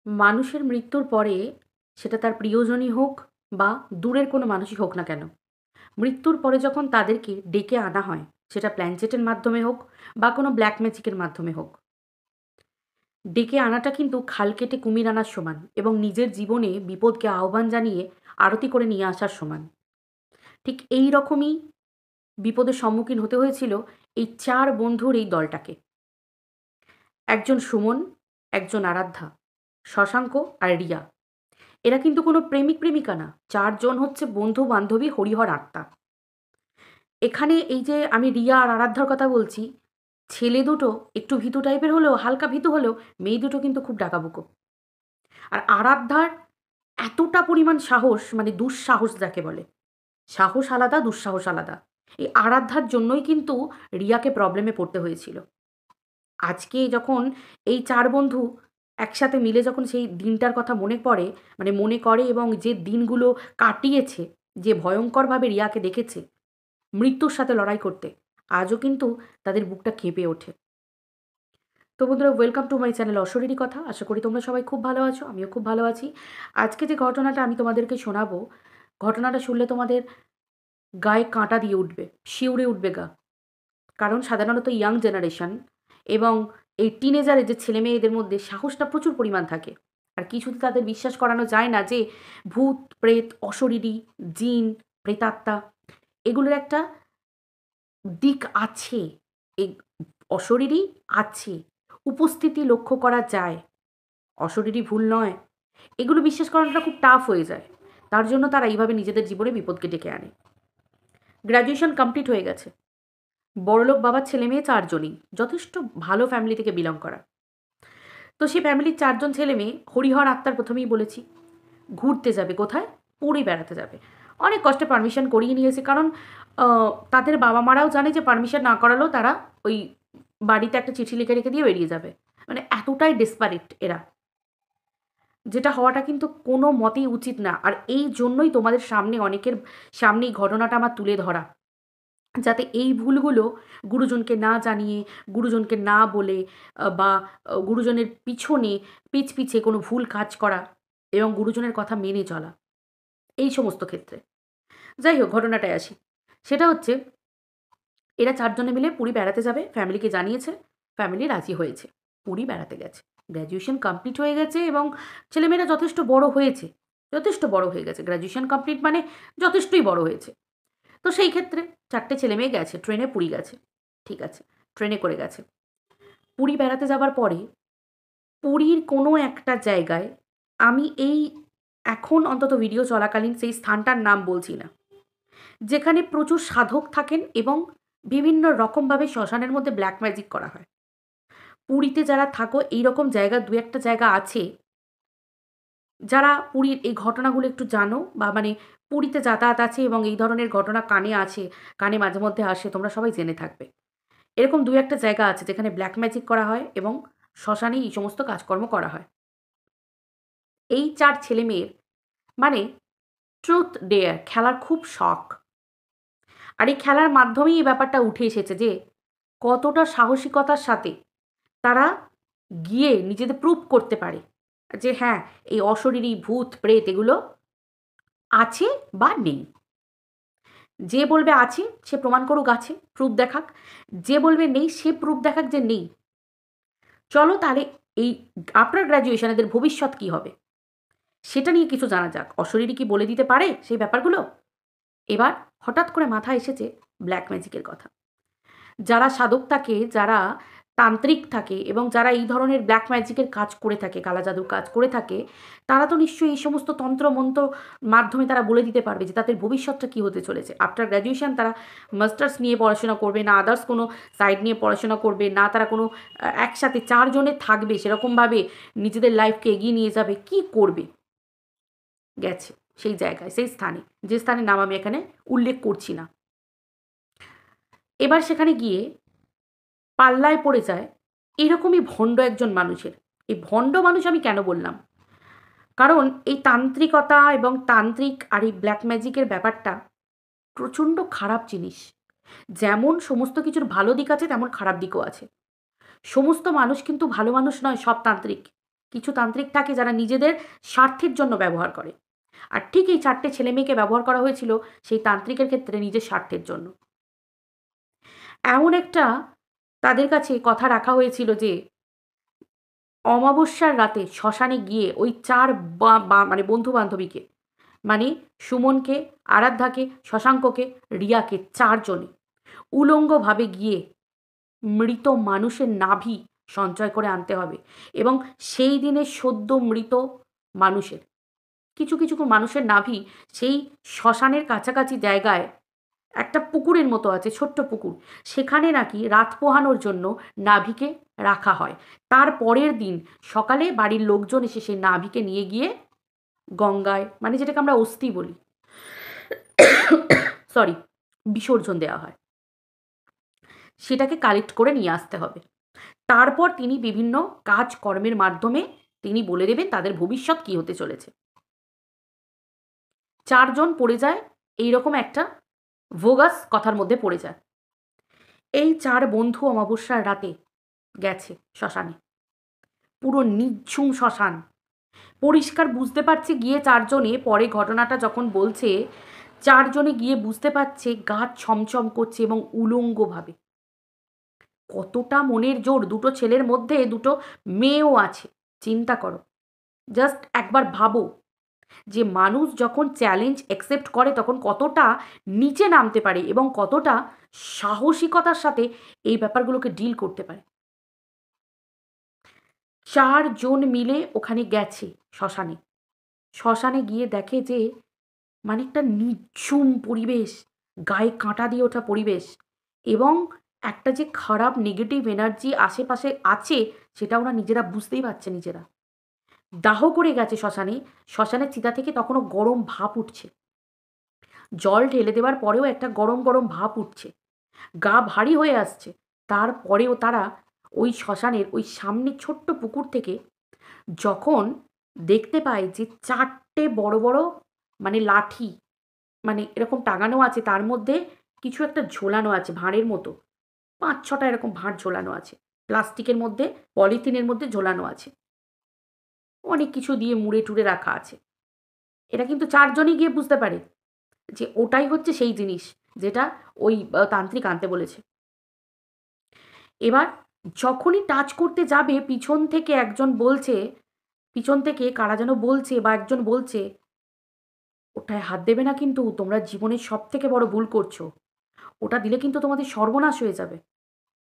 মানুষের মৃত্যুর পরে সেটা তার প্রিয়জনই হোক বা দূরের কোনো মানুষই হোক না কেন, মৃত্যুর পরে যখন তাদেরকে ডেকে আনা হয়, সেটা প্ল্যানচেটের মাধ্যমে হোক বা কোনো ব্ল্যাক ম্যাজিকের মাধ্যমে হোক, ডেকে আনাটা কিন্তু খাল কেটে কুমির আনার সমান এবং নিজের জীবনে বিপদকে আহ্বান জানিয়ে আরতি করে নিয়ে আসার সমান। ঠিক এই রকমই বিপদের সম্মুখীন হতে হয়েছিল এই চার বন্ধুর এই দলটাকে। একজন সুমন, একজন আরাধ্যা, শশাঙ্ক আর রিয়া। এরা কিন্তু কোনো প্রেমিক প্রেমিকা না, চারজন হচ্ছে বন্ধু বান্ধবী হরিহর আত্মা। এখানে এই যে আমি রিয়া আর আরাধ্যার কথা বলছি, ছেলে দুটো একটু ভীতু টাইপের হলেও, হালকা ভীতু হলেও, মেয়ে দুটো কিন্তু খুব ডাকাবুকো। আর আরাধ্যার এতটা পরিমাণ সাহস, মানে দুঃসাহস যাকে বলে, সাহস আলাদা, দুঃসাহস আলাদা। এই আরাধ্যার জন্যই কিন্তু রিয়াকে প্রবলেমে পড়তে হয়েছিল। আজকে যখন এই চার বন্ধু একসাথে মিলে যখন সেই দিনটার কথা মনে পড়ে, মানে মনে করে, এবং যে দিনগুলো কাটিয়েছে, যে ভয়ঙ্করভাবে রিয়াকে দেখেছে মৃত্যুর সাথে লড়াই করতে, আজও কিন্তু তাদের বুকটা কেঁপে ওঠে। তো বন্ধুরা, ওয়েলকাম টু মাই চ্যানেল অশরীরী কথা। আশা করি তোমরা সবাই খুব ভালো আছো, আমিও খুব ভালো আছি। আজকে যে ঘটনাটা আমি তোমাদেরকে শোনাবো, ঘটনাটা শুনলে তোমাদের গায়ে কাঁটা দিয়ে উঠবে, শিউরে উঠবে গা। কারণ সাধারণত ইয়াং জেনারেশন এবং এই টিনেজারের যে ছেলে মেয়েদের মধ্যে সাহসটা প্রচুর পরিমাণ থাকে। আর কিছুতে তাদের বিশ্বাস করানো যায় না যে ভূত প্রেত, অশরীরী, জিন, প্রেতাত্মা, এগুলোর একটা দিক আছে। এই অশরীরী আছে, উপস্থিতি লক্ষ্য করা যায়, অশরীরী ভুল নয়। এগুলো বিশ্বাস করানোটা খুব টাফ হয়ে যায়। তার জন্য তারা এইভাবে নিজেদের জীবনে বিপদকে ডেকে আনে। গ্র্যাজুয়েশন কমপ্লিট হয়ে গেছে, বড়লোক বাবার ছেলে মেয়ে চারজনই, যথেষ্ট ভালো ফ্যামিলি থেকে বিলং করা। তো সেই ফ্যামিলির চারজন ছেলে মেয়ে হরিহর আত্মার, প্রথমেই বলেছি, ঘুরতে যাবে। কোথায়? পুরী বেড়াতে যাবে। অনেক কষ্টে পারমিশন করিয়ে নিয়েছে, কারণ তাদের বাবা মারাও জানে যে পারমিশন না করালেও তারা ওই বাড়িতে একটা চিঠি লিখে রেখে দিয়ে বেরিয়ে যাবে। মানে এতটাই ডেসপারেট এরা, যেটা হওয়াটা কিন্তু কোনো মতেই উচিত না। আর এই জন্যই তোমাদের সামনে, অনেকের সামনে এই ঘটনাটা আমার তুলে ধরা, যাতে এই ভুলগুলো গুরুজনকে না জানিয়ে, গুরুজনকে না বলে, বা গুরুজনের পিছনে পিছে কোনো ভুল কাজ করা এবং গুরুজনের কথা মেনে চলা, এই সমস্ত ক্ষেত্রে। যাই হোক, ঘটনাটায় আসি। সেটা হচ্ছে, এরা চারজনে মিলে পুরী বেড়াতে যাবে, ফ্যামিলিকে জানিয়েছে, ফ্যামিলি রাজি হয়েছে, পুরী বেড়াতে গেছে। গ্র্যাজুয়েশন কমপ্লিট হয়ে গেছে এবং ছেলেমেয়েরা যথেষ্ট বড় হয়েছে, যথেষ্ট বড় হয়ে গেছে। গ্র্যাজুয়েশন কমপ্লিট মানে যথেষ্টই বড় হয়েছে। তো সেই ক্ষেত্রে চারটে ছেলে মেয়ে গেছে, ট্রেনে পুরী গেছে। ঠিক আছে, ট্রেনে করে গেছে। পুরী বেড়াতে যাবার পরে পুরীর কোনো একটা জায়গায়, আমি এই এখন অন্তত ভিডিও চলাকালীন সেই স্থানটার নাম বলছি না, যেখানে প্রচুর সাধক থাকেন এবং বিভিন্ন রকমভাবে শ্মশানের মধ্যে ব্ল্যাক ম্যাজিক করা হয়। পুরীতে যারা থাকো, এইরকম জায়গা দু একটা জায়গা আছে, যারা পুরীর এই ঘটনাগুলো একটু জানো, বা মানে পুরীতে যাতায়াত আছে এবং এই ধরনের ঘটনা কানে আছে, কানে মাঝে মধ্যে আসে, তোমরা সবাই জেনে থাকবে। এরকম দু একটা জায়গা আছে যেখানে ব্ল্যাক ম্যাজিক করা হয় এবং শ্মশানে এই সমস্ত কাজকর্ম করা হয়। এই চার ছেলে মেয়ের, মানে ট্রুথ ডেয়ার খেলার খুব শখ। আর এই খেলার মাধ্যমেই এই ব্যাপারটা উঠে এসেছে যে কতটা সাহসিকতার সাথে তারা গিয়ে নিজেদের প্রুভ করতে পারে যে হ্যাঁ, এই অশরীরী ভূত প্রেত এগুলো আছে বা নেই। যে বলবে আছে সে প্রমাণ করুক আছে, প্রুফ দেখাক। যে বলবে নেই সে প্রুফ দেখাক যে নেই। চলো তাহলে এই আফটার গ্র্যাজুয়েশন এদের ভবিষ্যৎ কি হবে সেটা নিয়ে কিছু জানা যাক। অশরীরী কি বলে দিতে পারে সেই ব্যাপারগুলো? এবার হঠাৎ করে মাথায় এসেছে ব্ল্যাক ম্যাজিকের কথা। যারা সাধক থাকে, যারা তান্ত্রিক থাকে এবং যারা এই ধরনের ব্ল্যাক ম্যাজিকের কাজ করে থাকে, কালা জাদুর কাজ করে থাকে, তারা তো নিশ্চয়ই এই সমস্ত তন্ত্র মন্ত্র মাধ্যমে তারা বলে দিতে পারবে যে তাদের ভবিষ্যৎটা কী হতে চলেছে। আফটার গ্র্যাজুয়েশন তারা মাস্টার্স নিয়ে পড়াশোনা করবে না, আদার্স কোনো সাইড নিয়ে পড়াশোনা করবে না, তারা কোনো একসাথে চারজনে থাকবে, সেরকমভাবে নিজেদের লাইফকে এগিয়ে নিয়ে যাবে, কি করবে। গেছে সেই জায়গায়, সেই স্থানে, যে স্থানের নাম আমি এখানে উল্লেখ করছি না। এবার সেখানে গিয়ে পাল্লায় পড়ে যায় এরকমই ভণ্ড একজন মানুষের। এই ভণ্ড মানুষ আমি কেন বললাম, কারণ এই তান্ত্রিকতা এবং তান্ত্রিক আর এই ব্ল্যাক ম্যাজিকের ব্যাপারটা প্রচণ্ড খারাপ জিনিস। যেমন সমস্ত কিছুর ভালো দিক আছে, তেমন খারাপ দিকও আছে। সমস্ত মানুষ কিন্তু ভালো মানুষ নয়, সব তান্ত্রিক। কিছু তান্ত্রিক থাকে যারা নিজেদের স্বার্থের জন্য ব্যবহার করে, আর ঠিক এই 4টে ছেলে মেয়েকে ব্যবহার করা হয়েছিল সেই তান্ত্রিকের ক্ষেত্রে নিজের স্বার্থের জন্য। এমন একটা তাদের কাছে কথা রাখা হয়েছিল যে অমাবস্যার রাতে শ্মশানে গিয়ে ওই 4 মানে বন্ধু বান্ধবীকে, মানে সুমনকে, আরাধ্যাকে, শশাঙ্ককে, রিয়াকে, 4 জনে উলঙ্গভাবে গিয়ে মৃত মানুষের নাভি সঞ্চয় করে আনতে হবে, এবং সেই দিনের সদ্য মৃত মানুষের কিছু কিছু মানুষের নাভি সেই শ্মশানের কাছাকাছি জায়গায় একটা পুকুরের মতো আছে, ছোট্ট পুকুর, সেখানে নাকি রাত পোহানোর জন্য নাভিকে রাখা হয়। তার পরের দিন সকালে বাড়ির লোকজন এসে সেই নাভিকে নিয়ে গিয়ে গঙ্গায়, মানে যেটাকে আমরা অস্থি বলি, সরি, বিসর্জন দেওয়া হয়। সেটাকে কালেক্ট করে নিয়ে আসতে হবে। তারপর তিনি বিভিন্ন কাজকর্মের মাধ্যমে তিনি বলে দেবেন তাদের ভবিষ্যৎ কি হতে চলেছে। 4 জন পড়ে যায় এইরকম একটা ভোগাস কথার মধ্যে পড়ে যায়। এই 4 বন্ধু অমাবস্যার রাতে গেছে শ্মশানে, পুরো নিঝুম শ্মশান, পরিষ্কার বুঝতে পারছে গিয়ে 4 জনে, পরে ঘটনাটা যখন বলছে 4 জনে গিয়ে বুঝতে পারছে গা ছমছম করছে এবং উলঙ্গভাবে। কতটা মনের জোর, দুটো ছেলের মধ্যে দুটো মেয়েও আছে, চিন্তা করো। জাস্ট একবার ভাবো যে মানুষ যখন চ্যালেঞ্জ অ্যাকসেপ্ট করে তখন কতটা নিচে নামতে পারে এবং কতটা সাহসিকতার সাথে এই ব্যাপারগুলোকে ডিল করতে পারে। 4 জন মিলে ওখানে গেছে শ্মশানে। শ্মশানে গিয়ে দেখে যে মানে একটা নিঝুম পরিবেশ, গায়ে কাঁটা দিয়ে ওঠা পরিবেশ, এবং একটা যে খারাপ নেগেটিভ এনার্জি আশেপাশে আছে সেটা ওরা নিজেরা বুঝতেই পারছে নিজেরা। দাহ করে গেছে শ্মশানে, শ্মশানের চিতা থেকে তখনও গরম ভাপ উঠছে, জল ঢেলে দেওয়ার পরেও একটা গরম গরম ভাপ উঠছে, গা ভারী হয়ে আসছে। তারপরেও তারা ওই শ্মশানের ওই সামনে ছোট্ট পুকুর থেকে যখন দেখতে পায় যে 4টে বড় বড় মানে লাঠি, মানে এরকম টাঙানো আছে, তার মধ্যে কিছু একটা ঝোলানো আছে ভাঁড়ের মতো, 5-6টা এরকম ভাঁড় ঝোলানো আছে, প্লাস্টিকের মধ্যে, পলিথিনের মধ্যে ঝোলানো আছে, অনেক কিছু দিয়ে মুড়ে টুড়ে রাখা আছে। এটা কিন্তু 4 জনই গিয়ে বুঝতে পারে যে ওটাই হচ্ছে সেই জিনিস যেটা ওই তান্ত্রিক আনতে বলেছে। এবার যখনই টাচ করতে যাবে পিছন থেকে একজন বলছে, পিছন থেকে কারা যেন বলছে বা একজন বলছে, ওটায় হাত দেবে না কিন্তু, তোমরা জীবনের সবথেকে বড় ভুল করছো, ওটা দিলে কিন্তু তোমাদের সর্বনাশ হয়ে যাবে,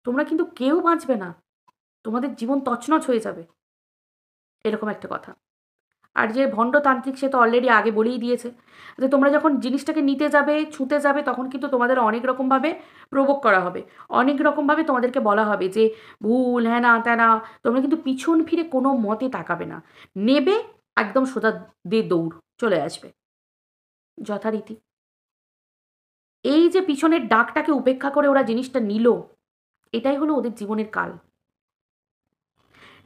তোমরা কিন্তু কেউ বাঁচবে না, তোমাদের জীবন তছনছ হয়ে যাবে, এরকম একটা কথা। আর যে ভণ্ডতান্ত্রিক সে তো অলরেডি আগে বলেই দিয়েছে যে তোমরা যখন জিনিসটাকে নিতে যাবে, ছুঁতে যাবে, তখন কিন্তু তোমাদের অনেক রকমভাবে প্রভোগ করা হবে, অনেক রকমভাবে তোমাদেরকে বলা হবে যে ভুল, হ্যাঁ না ত্যানা, তোমরা কিন্তু পিছন ফিরে কোনো মতে তাকাবে না, নেবে একদম সোজা দিয়ে দৌড় চলে আসবে যথারীতি। এই যে পিছনের ডাকটাকে উপেক্ষা করে ওরা জিনিসটা নিল, এটাই হলো ওদের জীবনের কাল।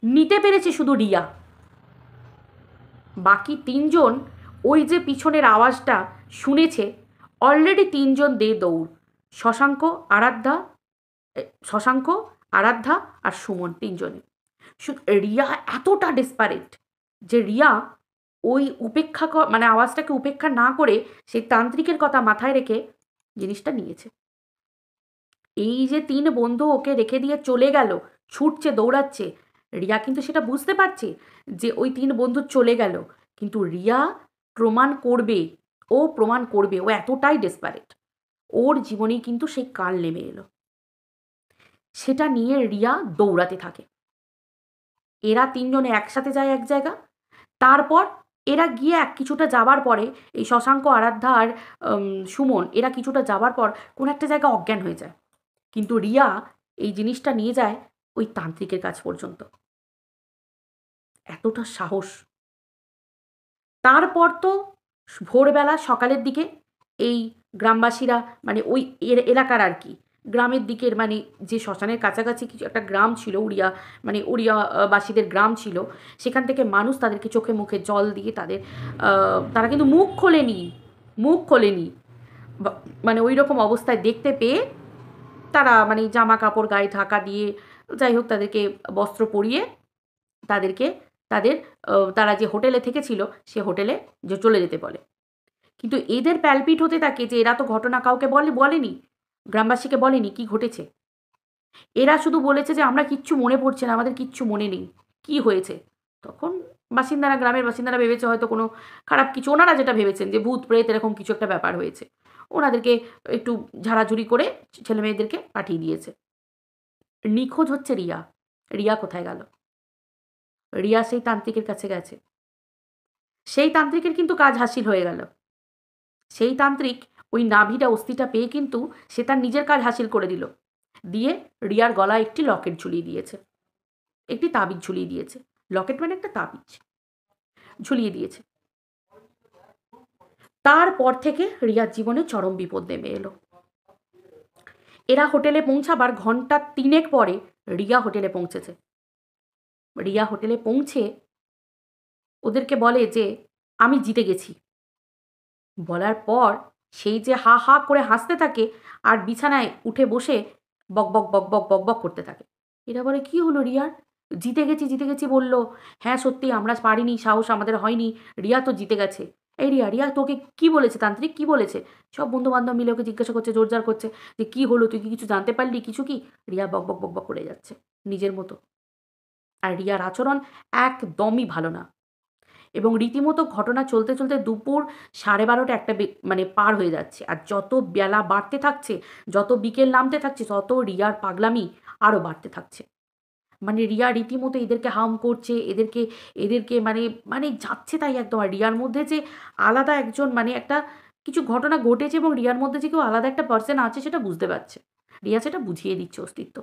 নিতে পেরেছে শুধু রিয়া, বাকি 3 জন ওই যে পিছনের আওয়াজটা শুনেছে, অলরেডি 3 জন দে দৌড়, শশাঙ্ক, আরাধ্যা, শশাঙ্ক, আরাধ্যা আর সুমন, 3 জনে। রিয়া এতটা ডেসপারেট যে রিয়া ওই উপেক্ষা মানে আওয়াজটাকে উপেক্ষা না করে সেই তান্ত্রিকের কথা মাথায় রেখে জিনিসটা নিয়েছে। এই যে 3 বন্ধু ওকে রেখে দিয়ে চলে গেল, ছুটছে দৌড়াচ্ছে, রিয়া কিন্তু সেটা বুঝতে পারছে যে ওই 3 বন্ধু চলে গেল, কিন্তু রিয়া প্রমাণ করবে, ও প্রমাণ করবে, ও এতটাই ডেসপারেট, ওর জীবনেই কিন্তু সেই কাল নেমে এলো। সেটা নিয়ে রিয়া দৌড়াতে থাকে। এরা 3 জনে একসাথে যায় এক জায়গা, তারপর এরা গিয়ে কিছুটা যাবার পরে এই শশাঙ্ক, আরাধ্যা আর সুমন এরা কিছুটা যাবার পর কোন একটা জায়গা অজ্ঞান হয়ে যায়, কিন্তু রিয়া এই জিনিসটা নিয়ে যায় ওই তান্ত্রিকের কাছ পর্যন্ত। এতটা সাহস! তারপর তো ভোরবেলা সকালের দিকে এই গ্রামবাসীরা, মানে ওই এলাকার আর কি, গ্রামের দিকের, মানে যে শ্মশানের কাছাকাছি কিছু একটা গ্রাম ছিল, উড়িয়া, মানে উড়িয়া বাসীদের গ্রাম ছিল, সেখান থেকে মানুষ তাদেরকে চোখে মুখে জল দিয়ে তাদের তারা কিন্তু মুখ খোলেনি, মুখ খোলেনি, মানে ওই রকম অবস্থায় দেখতে পেয়ে তারা মানে জামা কাপড় গায়ে ঢাকা দিয়ে, যাই হোক তাদেরকে বস্ত্র পরিয়ে তাদেরকে তারা যে হোটেলে থেকেছিল সে হোটেলে যে চলে যেতে বলে। কিন্তু এদের প্যালপিট হতে থাকে যে এরা তো ঘটনা কাউকে বলেনি, গ্রামবাসীকে বলেনি কি ঘটেছে। এরা শুধু বলেছে যে আমরা কিচ্ছু মনে পড়ছে না, আমাদের কিচ্ছু মনে নেই কি হয়েছে। তখন গ্রামের বাসিন্দারা ভেবেছে হয়তো কোনো খারাপ কিছু, ওনারা যেটা ভেবেছেন যে ভূত প্রেত এরকম কিছু একটা ব্যাপার হয়েছে। ওনাদেরকে একটু ঝাড়াঝুড়ি করে ছেলে মেয়েদেরকে পাঠিয়ে দিয়েছে। নিখোঁজ হচ্ছে রিয়া। রিয়া কোথায় গেল? রিয়া সেই তান্ত্রিকের কাছে গেছে। সেই তান্ত্রিকের কিন্তু কাজ হাসিল হয়ে গেল। সেই তান্ত্রিক ওই নাভিটা অস্থিটা পেয়ে কিন্তু সে তার নিজের কাজ হাসিল করে দিল। দিয়ে রিয়ার গলায় একটি লকেট ঝুলিয়ে দিয়েছে, একটি তাবিজ ঝুলিয়ে দিয়েছে। লকেট মানে একটা তাবিজ ঝুলিয়ে দিয়েছে। তারপর থেকে রিয়ার জীবনে চরম বিপদ নেমে এলো। এরা হোটেলে পৌঁছাবার ঘন্টা 3 পরে রিয়া হোটেলে পৌঁছেছে। রিয়া হোটেলে পৌঁছে ওদেরকে বলে যে আমি জিতে গেছি। বলার পর সেই যে হা হা করে হাসতে থাকে আর বিছানায় উঠে বসে বক বক বক বক বক বক করতে থাকে। এরা বলে কি হলো রিয়ার? জিতে গেছি বললো। হ্যাঁ সত্যি আমরা পারিনি, সাহস আমাদের হয়নি, রিয়া তো জিতে গেছে। এই রিয়া, রিয়া তোকে কি বলেছে তান্ত্রিক, কি বলেছে? সব বন্ধু বান্ধব মিলে ওকে জিজ্ঞাসা করছে, জোরজার করছে যে কি হলো, তুই কি কিছু জানতে পারলি কিছু কি? রিয়া বক বক বক বক করে যাচ্ছে নিজের মতো। আর রিয়ার আচরণ একদমই ভালো না। এবং রীতিমতো ঘটনা চলতে চলতে দুপুর 12:30 একটা মানে পার হয়ে যাচ্ছে। আর যত বেলা বাড়তে থাকছে, যত বিকেল নামতে থাকছে, তত রিয়ার পাগলামি আরও বাড়তে থাকছে। মানে রিয়া রীতিমতো এদেরকে হার্ম করছে, এদেরকে এদেরকে মানে মানে যাচ্ছে তাই একদম। আর রিয়ার মধ্যে যে আলাদা একজন মানে একটা কিছু ঘটনা ঘটেছে এবং রিয়ার মধ্যে যে কেউ আলাদা একটা পার্সন আছে সেটা বুঝতে পারছে। রিয়া সেটা বুঝিয়ে দিচ্ছে অস্তিত্ব।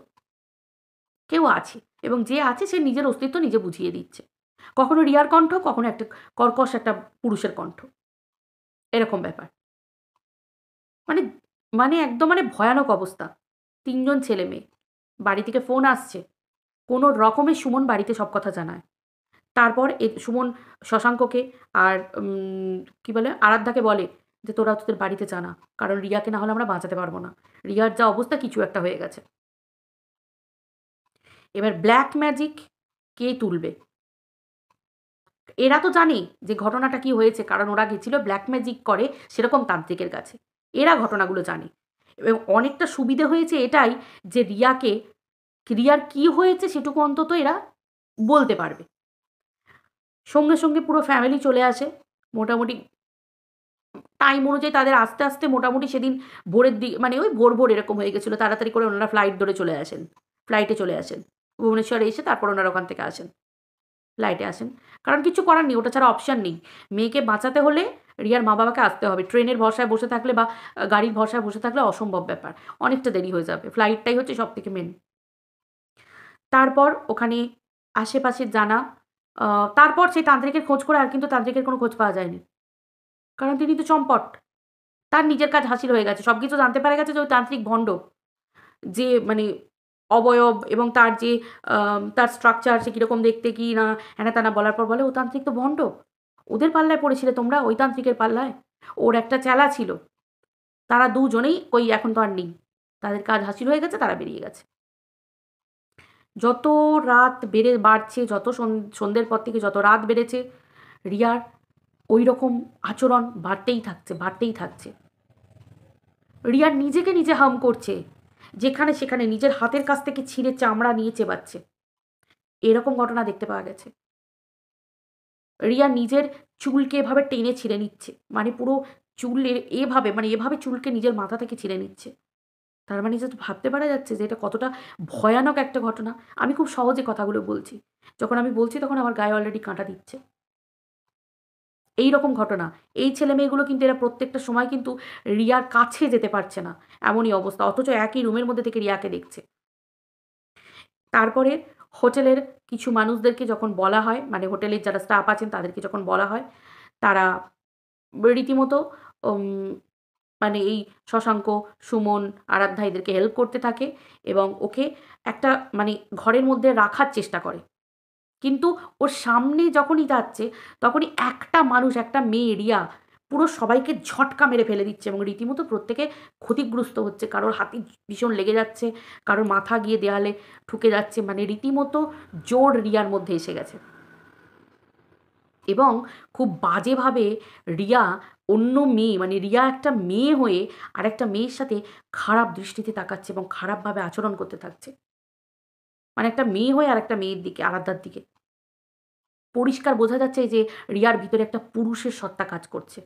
কেউ আছে এবং যে আছে সে নিজের অস্তিত্ব নিজে বুঝিয়ে দিচ্ছে। কখনো রিয়ার কণ্ঠ, কখনো একটা কর্কশ একটা পুরুষের কণ্ঠ, এরকম ব্যাপার। মানে মানে একদম মানে ভয়ানক অবস্থা। 3 জন ছেলে মেয়ে। বাড়ি থেকে ফোন আসছে। কোনো রকমে সুমন বাড়িতে সব কথা জানায়। তারপর সুমন শশাঙ্ককে আর কি বলে আরাধ্যাকে বলে যে তোরা তোদের বাড়িতে জানা, কারণ রিয়াকে না হলে আমরা বাঁচাতে পারবো না। রিয়ার যা অবস্থা কিছু একটা হয়ে গেছে। এবার ব্ল্যাক ম্যাজিক কে তুলবে? এরা তো জানে যে ঘটনাটা কি হয়েছে, কারণ ওরা গেছিল ব্ল্যাক ম্যাজিক করে সেরকম তান্ত্রিকের কাছে। এরা ঘটনাগুলো জানে এবং অনেকটা সুবিধে হয়েছে এটাই যে রিয়ার কি হয়েছে সেটুকু অন্তত এরা বলতে পারবে। সঙ্গে সঙ্গে পুরো ফ্যামিলি চলে আসে। মোটামুটি টাইম অনুযায়ী তাদের আস্তে আস্তে মোটামুটি সেদিন ভোরের দিক মানে ওই ভোর এরকম হয়ে গেছিলো। তাড়াতাড়ি করে ওনারা ফ্লাইটে চলে আসেন ভুবনেশ্বরে। এসে তারপর ওনারা ওখান থেকে আসেন, ফ্লাইটে আসেন। কারণ কিছু করার নেই, ওটা ছাড়া অপশান নেই। মেয়েকে বাঁচাতে হলে রিয়ার মা বাবাকে আসতে হবে। ট্রেনের ভরসায় বসে থাকলে বা গাড়ির ভরসায় বসে থাকলে অসম্ভব ব্যাপার, অনেকটা দেরি হয়ে যাবে। ফ্লাইটটাই হচ্ছে সব থেকে মেন। তারপর ওখানে আশেপাশে জানা, তারপর সেই তান্ত্রিকের খোঁজ করে আর কিন্তু তান্ত্রিকের কোনো খোঁজ পাওয়া যায়নি, কারণ তিনি তো চম্পট। তার নিজের কাজ হাসিল হয়ে গেছে। সব কিছু জানতে পারে গেছে যে ওই তান্ত্রিক ভণ্ড। যে মানে অবয়ব এবং তার যে তার স্ট্রাকচার, সে কীরকম দেখতে কি না হ্যানা ত্যানা বলার পর বলে ও তান্ত্রিক তো ভণ্ড। ওদের পাল্লায় পড়েছিলে তোমরা, ওই তান্ত্রিকের পাল্লায়। ওর একটা চেলা ছিল, তারা দুজনেই ওই এখন তো আর নেই। তাদের কাজ হাসিল হয়ে গেছে, তারা বেরিয়ে গেছে। যত রাত বাড়ছে, যত সন্ধ্যের পর থেকে যত রাত বেড়েছে, রিয়ার ওই রকম আচরণ বাড়তেই থাকছে। রিয়ার নিজেকে নিজে হার্ম করছে, যেখানে সেখানে নিজের হাতের কাছ থেকে ছিঁড়ে চামড়া নিয়ে চেবাচ্ছে। এরকম ঘটনা দেখতে পাওয়া গেছে। রিয়া নিজের চুলকে এভাবে টেনে ছিঁড়ে নিচ্ছে, মানে পুরো এভাবে চুলকে নিজের মাথা থেকে ছিঁড়ে নিচ্ছে। তার মানে জাস্ট ভাবতে পারা যাচ্ছে যে এটা কতটা ভয়ানক একটা ঘটনা। আমি খুব সহজে কথাগুলো বলছি, যখন আমি বলছি তখন আমার গায়ে অলরেডি কাঁটা দিচ্ছে। এই রকম ঘটনা। এই ছেলে মেয়েগুলো কিন্তু এরা প্রত্যেকটা সময় কিন্তু রিয়ার কাছে যেতে পারছে না, এমনই অবস্থা। অথচ একই রুমের মধ্যে থেকে রিয়াকে দেখছে। তারপরে হোটেলের কিছু মানুষদেরকে যখন বলা হয়, মানে হোটেলের যারা স্টাফ আছেন তাদেরকে যখন বলা হয়, তারা রীতিমতো মানে এই শশাঙ্ক, সুমন, আরাধ্যা এদেরকে হেল্প করতে থাকে এবং ওকে একটা মানে ঘরের মধ্যে রাখার চেষ্টা করে। কিন্তু ওর সামনে যখনই যাচ্ছে তখনই একটা মানুষ, একটা মেয়ে রিয়া পুরো সবাইকে ঝটকা মেরে ফেলে দিচ্ছে এবং রীতিমতো প্রত্যেকে ক্ষতিগ্রস্ত হচ্ছে। কারোর হাতে ভীষণ লেগে যাচ্ছে, কারোর মাথা গিয়ে দেয়ালে ঠুকে যাচ্ছে। মানে রীতিমতো জোর রিয়ার মধ্যে এসে গেছে। এবং খুব বাজেভাবে রিয়া অন্য মেয়ে, মানে রিয়া একটা মেয়ে হয়ে আর একটা মেয়ের সাথে খারাপ দৃষ্টিতে তাকাচ্ছে এবং খারাপভাবে আচরণ করতে থাকছে। মানে একটা মেয়ে হয়ে আর একটা মেয়ের দিকে, আরাধ্যার দিকে। পরিষ্কার বোঝা যাচ্ছে যে রিয়ার ভিতরে একটা পুরুষের সত্তা কাজ করছে।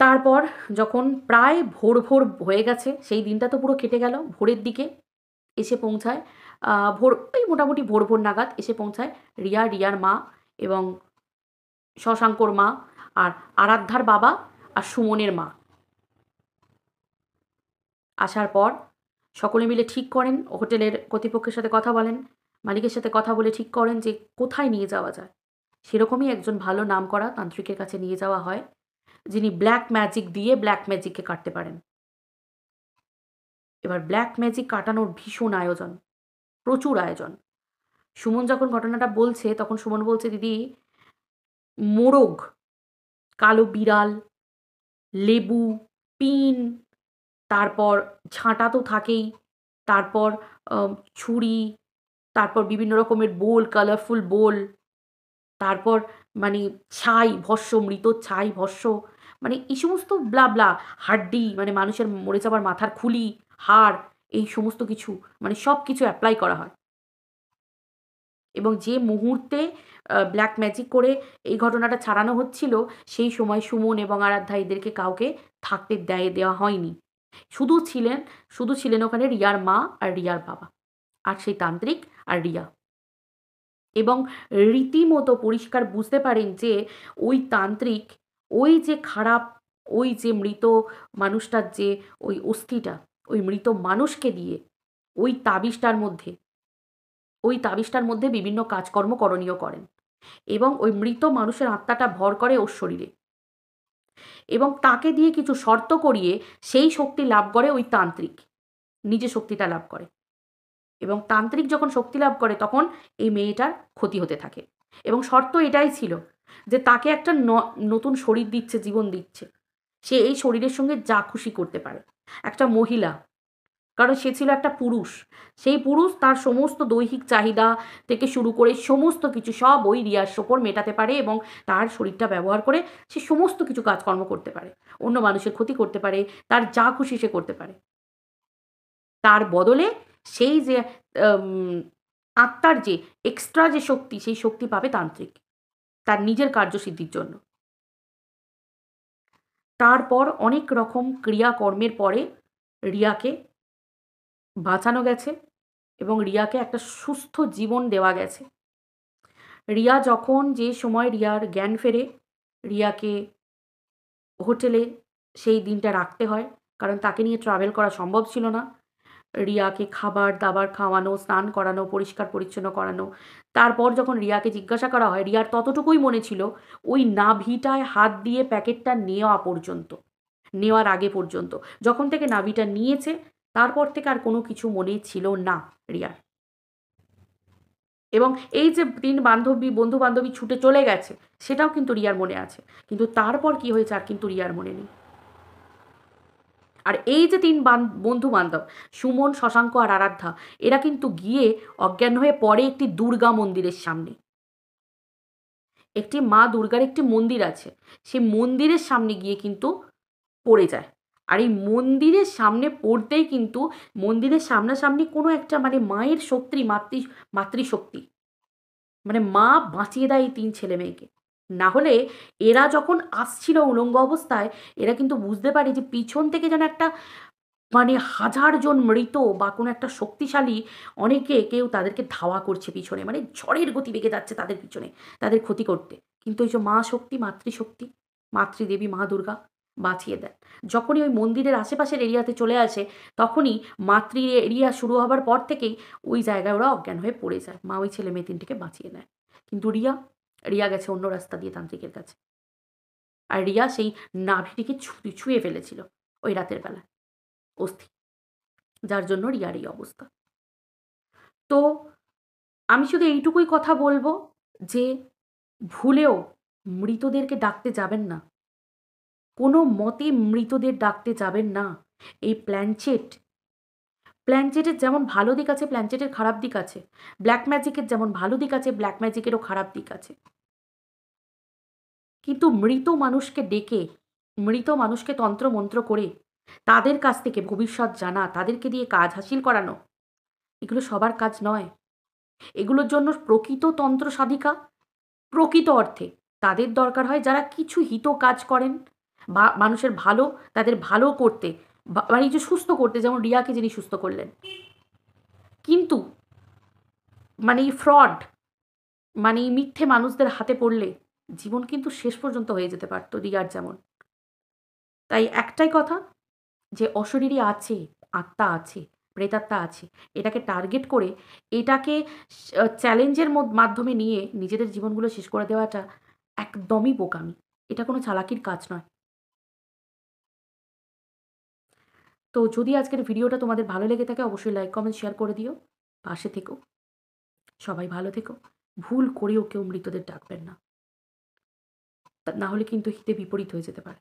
তারপর যখন প্রায় ভোর হয়ে গেছে, সেই দিনটা তো পুরো কেটে গেল। ভোরের দিকে এসে পৌঁছায় ভোর ওই মোটামুটি ভোর নাগাদ এসে পৌঁছায় রিয়া, রিয়ার মা এবং শশাঙ্কর মা আর আরাধ্যার বাবা আর সুমনের মা। আসার পর সকলে মিলে ঠিক করেন, হোটেলের কর্তৃপক্ষের সাথে কথা বলেন, মালিকের সাথে কথা বলে ঠিক করেন যে কোথায় নিয়ে যাওয়া যায়। সেরকমই একজন ভালো নামকরা তান্ত্রিকের কাছে নিয়ে যাওয়া হয়, যিনি ব্ল্যাক ম্যাজিক দিয়ে ব্ল্যাক ম্যাজিককে কাটতে পারেন। এবার ব্ল্যাক ম্যাজিক কাটানোর ভীষণ আয়োজন, প্রচুর আয়োজন। সুমন যখন ঘটনাটা বলছে তখন সুমন বলছে, দিদি মোরগ, কালো বিড়াল, লেবু, পিন, তারপর ঝাঁটা তো থাকেই, তারপর ছুরি, তারপর বিভিন্ন রকমের বোল, কালারফুল বোল, তারপর মানে ছাই, ভস্ম, মৃত ছাই, ভস্ম, মানে এই সমস্ত ব্লা ব্লা, হাড্ডি মানে মানুষের মরে যাবার মাথার খুলি, হাড়, এই সমস্ত কিছু মানে সব কিছু অ্যাপ্লাই করা হয়। এবং যে মুহূর্তে ব্ল্যাক ম্যাজিক করে এই ঘটনাটা ছাড়ানো হচ্ছিল, সেই সময় সুমন এবং আরাধ্যা এদেরকে কাউকে থাকতে দেওয়া হয়নি। শুধু ছিলেন ওখানে রিয়ার মা আর রিয়ার বাবা, আর সেই তান্ত্রিক আর রিয়া। এবং রীতিমতো পরিষ্কার বুঝতে পারেন যে ওই তান্ত্রিক, ওই যে খারাপ, ওই যে মৃত মানুষটার যে ওই অস্থিটা, ওই মৃত মানুষকে দিয়ে ওই তাবিজটার মধ্যে বিভিন্ন কাজকর্ম করণীয় করেন এবং ওই মৃত মানুষের আত্মাটা ভর করে ওর শরীরে এবং তাকে দিয়ে কিছু শর্ত করিয়ে সেই শক্তি লাভ করে ওই তান্ত্রিক, নিজে শক্তিটা লাভ করে। এবং তান্ত্রিক যখন শক্তি লাভ করে তখন এই মেয়েটার ক্ষতি হতে থাকে এবং শর্ত এটাই ছিল যে তাকে একটা নতুন শরীর দিচ্ছে, জীবন দিচ্ছে, সে এই শরীরের সঙ্গে যা খুশি করতে পারে। একটা মহিলা, কারণ সে ছিল একটা পুরুষ, সেই পুরুষ তার সমস্ত দৈহিক চাহিদা থেকে শুরু করে সমস্ত কিছু সব ওই রিয়ার ওপর মেটাতে পারে এবং তার শরীরটা ব্যবহার করে সে সমস্ত কিছু কাজকর্ম করতে পারে, অন্য মানুষের ক্ষতি করতে পারে, তার যা খুশি সে করতে পারে। তার বদলে সেই যে আত্মার যে এক্সট্রা যে শক্তি, সেই শক্তি পাবে তান্ত্রিক তার নিজের কার্যসিদ্ধির জন্য। তারপর অনেক রকম ক্রিয়াকর্মের পরে রিয়াকে বাঁচানো গেছে এবং রিয়াকে একটা সুস্থ জীবন দেওয়া গেছে। রিয়া যখন, যে সময় রিয়ার জ্ঞান ফেরে, রিয়াকে হোটেলে সেই দিনটা রাখতে হয়, কারণ তাকে নিয়ে ট্রাভেল করা সম্ভব ছিল না। রিয়াকে খাবার দাবার খাওয়ানো, স্নান করানো, পরিষ্কার পরিচ্ছন্ন করানো। তারপর যখন রিয়াকে জিজ্ঞাসা করা হয়, রিয়ার ততটুকুই মনে ছিল ওই নাভিটায় হাত দিয়ে প্যাকেটটা নেওয়ার আগে পর্যন্ত। যখন থেকে নাভিটা নিয়েছে তারপর থেকে আর কোনো কিছু মনে ছিল না রিয়ার। এবং এই যে বন্ধু বান্ধবী ছুটে চলে গেছে, সেটাও কিন্তু রিয়ার মনে আছে, কিন্তু তারপর কি হয়েছে আর কিন্তু রিয়ার মনে নেই। আর এই যে বন্ধু বান্ধব, সুমন, শশাঙ্ক আর আরাধ্যা, এরা কিন্তু গিয়ে অজ্ঞান হয়ে পড়ে একটি দুর্গা মন্দিরের সামনে। একটি মা দুর্গার একটি মন্দির আছে, সেই মন্দিরের সামনে গিয়ে কিন্তু পড়ে যায়। আর এই মন্দিরের সামনে পড়তেই কিন্তু মন্দিরের সামনাসামনি কোনো একটা মানে মায়ের শক্তি, মাতৃশক্তি, মানে মা বাঁচিয়ে দেয় এই ৩ ছেলে মেয়েকে। না হলে এরা যখন আসছিল উলঙ্গ অবস্থায়, এরা কিন্তু বুঝতে পারে যে পিছন থেকে যেন একটা মানে ১০০০ জন মৃত বা কোনো একটা শক্তিশালী কেউ তাদেরকে ধাওয়া করছে পিছনে, মানে ঝড়ের গতি বেগে যাচ্ছে তাদের পিছনে, তাদের ক্ষতি করতে। কিন্তু এই যে মা শক্তি, মাতৃশক্তি, মাতৃদেবী মা দুর্গা বাঁচিয়ে দেন। যখনই ওই মন্দিরের আশেপাশের এরিয়াতে চলে আসে, তখনই মাতৃ এরিয়া শুরু হবার পর থেকেই ওই জায়গায় ওরা অজ্ঞান হয়ে পড়ে যায়। মা ওই ছেলে মেয়ে ৩টেকে বাঁচিয়ে নেয়। কিন্তু রিয়া গেছে অন্য রাস্তা দিয়ে তান্ত্রিকের কাছে। আর রিয়া সেই নাভিটিকে ছুঁয়ে ফেলেছিল ওই রাতের বেলায়, অস্থি, যার জন্য রিয়ার এই অবস্থা। তো আমি শুধু এইটুকুই কথা বলবো যে ভুলেও মৃতদেরকে ডাকতে যাবেন না, কোনো মতে মৃতদের ডাকতে যাবেন না। এই প্ল্যানচেট প্ল্যানচেটের যেমন ভালো দিক আছে, প্ল্যানচেটের খারাপ দিক আছে। ব্ল্যাক ম্যাজিকের যেমন ভালো দিক আছে, ব্ল্যাক ম্যাজিকেরও খারাপ দিক আছে। কিন্তু মৃত মানুষকে ডেকে, মৃত মানুষকে তন্ত্রমন্ত্র করে, তাদের কাছ থেকে ভবিষ্যৎ জানা, তাদেরকে দিয়ে কাজ হাসিল করানো, এগুলো সবার কাজ নয়। এগুলোর জন্য প্রকৃত তন্ত্র সাধিকা, প্রকৃত অর্থে তাদের দরকার হয় যারা কিছু হিত কাজ করেন বা মানুষের ভালো, তাদের ভালো করতে মানে এই যে সুস্থ করতে, যেমন রিয়াকে যিনি সুস্থ করলেন। কিন্তু মানে এই ফ্রড, মানে এই মিথ্যে মানুষদের হাতে পড়লে জীবন কিন্তু শেষ পর্যন্ত হয়ে যেতে পারত রিয়ার যেমন। তাই একটাই কথা, যে অশরীরী আছে, আত্মা আছে, প্রেতাত্মা আছে। এটাকে টার্গেট করে, এটাকে চ্যালেঞ্জের মাধ্যমে নিয়ে নিজেদের জীবনগুলো শেষ করে দেওয়াটা একদমই বোকামি। এটা কোনো চালাকির কাজ নয়। তো যদি আজকের ভিডিওটা তোমাদের ভালো লেগে থাকে অবশ্যই লাইক, কমেন্ট, শেয়ার করে দিও। পাশে থেকো। সবাই ভালো থেকো। ভুল করেও কেউ মৃতদের ডাকবেন না। না হলে কিন্তু হিতে বিপরীত হয়ে যেতে পারে।